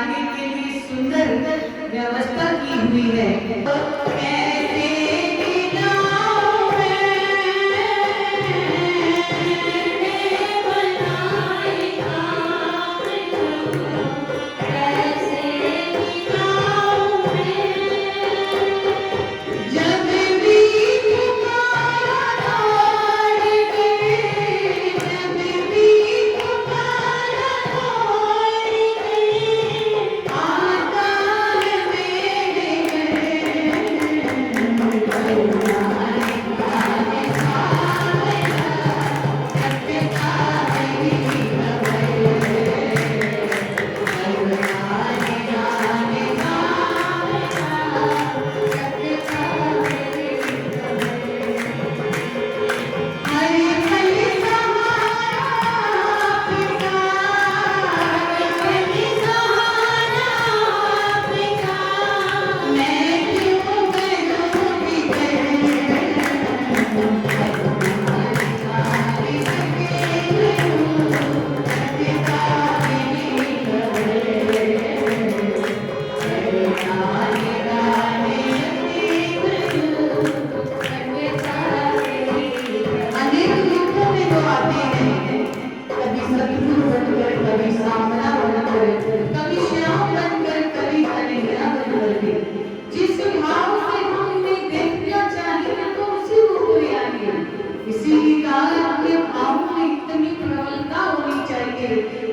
आने के लिए सुंदर व्यवस्था की हुई है। कैसे गिनाऊं जब भी तुम्हारा दौड़ के, जब भी तुम्हारा दौड़ के आता है मेरे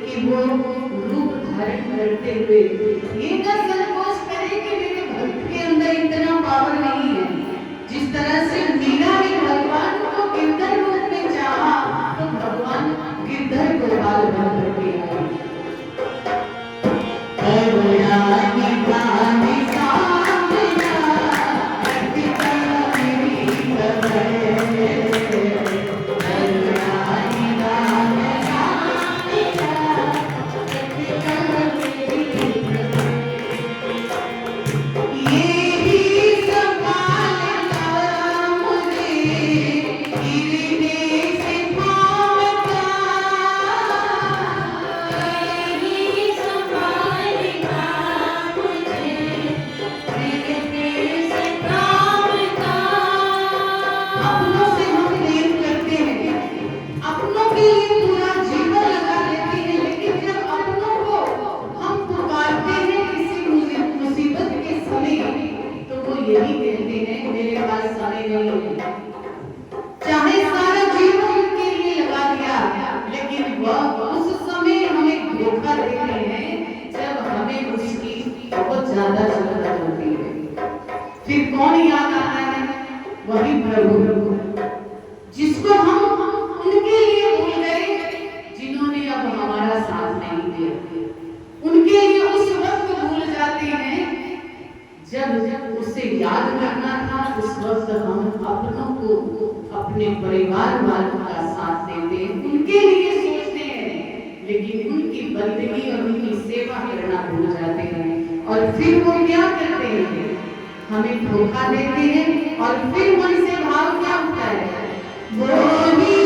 कि वो रूप धारण करते हुए ये न संकोच करे कि मेरे भक्त के अंदर इतना पावर नहीं है। जिस तरह से मीरा ने भगवान को गिरधर रूप में चाहा, तो भगवान गिरधर को बाल बन करके यही कहते हैं मेरे पास समय नहीं है। चाहे सारा जीवन उनके लिए लगा दिया, लेकिन वह उस समय हमें धोखा देते हैं जब हमें उसकी बहुत ज्यादा जरूरत होती है। फिर कौन याद आता है? वही प्रभु, जिसको हम उनके लिए भूल गए, जिन्होंने अब हमारा साथ नहीं दिया। उनके लिए उस वक्त भूल जाते हैं जब उसे याद करना था। उस वक्त हम अपनों को, अपने परिवार वालों का साथ देते हैं, उनके लिए सोचते हैं, लेकिन उनकी बंदगी और उनकी सेवा करना भूल जाते हैं। और फिर वो क्या करते हैं? हमें धोखा देते हैं। और फिर मन से भाव क्या होता है? वो भी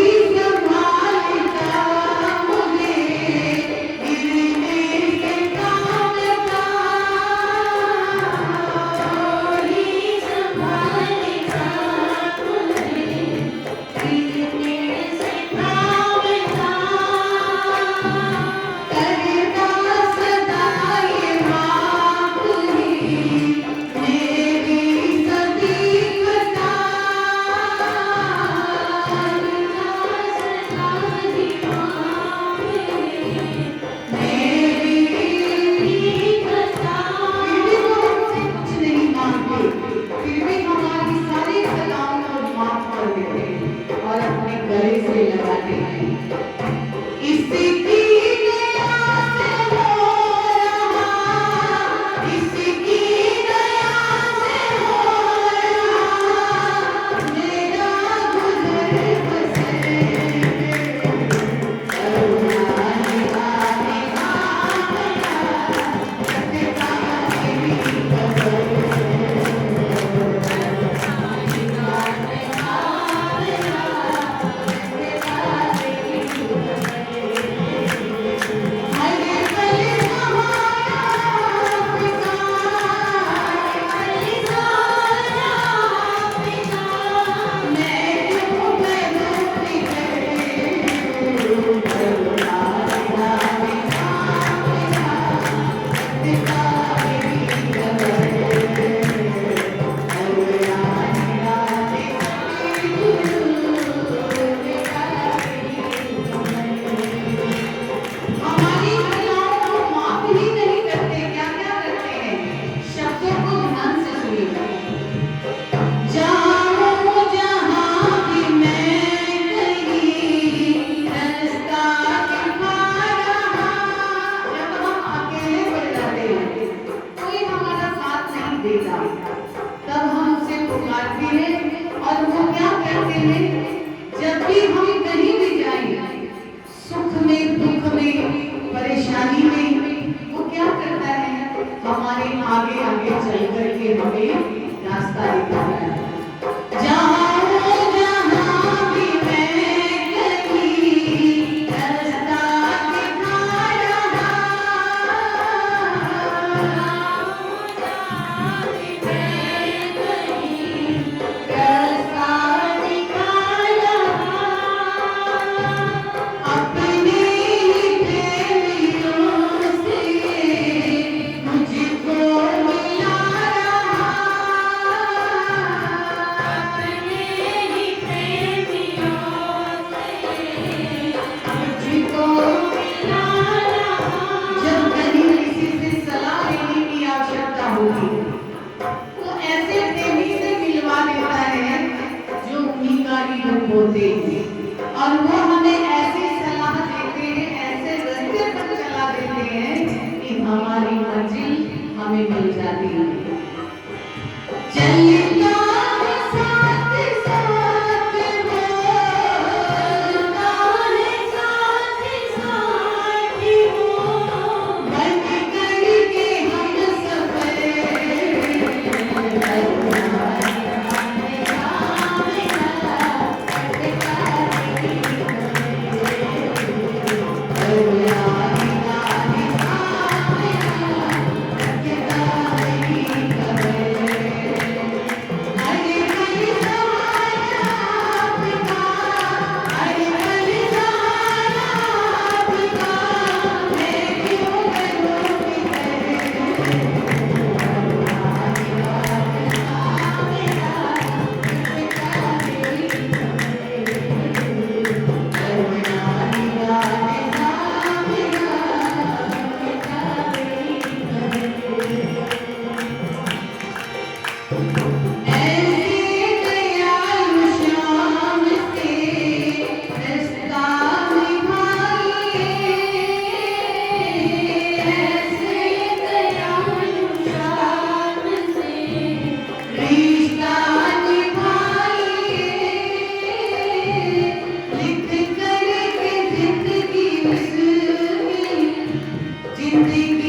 देता, तब हम उसे पुकारते हैं और वो क्या करते हैं, जब भी हम कहीं भी जाएं, सुख में, दुख में, परेशानी में, वो क्या करता है, हमारे आगे आगे चल करके हमें रास्ता दिखाता है। जहाँ भी मैं गई, रास्ता दिखा रहा, रास्ता दिखा रहा, अपने ही प्रेमियों से मुझको मिला रहा, अपने ही प्रेमियों से मुझको मिला रहा। जब कहीं किसी से सलाह लेने की आवश्यकता होगी तो ऐसे प्रेमी से मिलवा देता है जो उन्हीं का ही रूप होते हैं, और वो हमें ऐसी सलाह देते हैं, ऐसे रास्ते पर चला देते हैं कि हमारी मंजिल हमें मिल जाती है। चलता है साथ साथ वो, चलता है साथ साथ वो, बन करके हम सफर, जिंदगी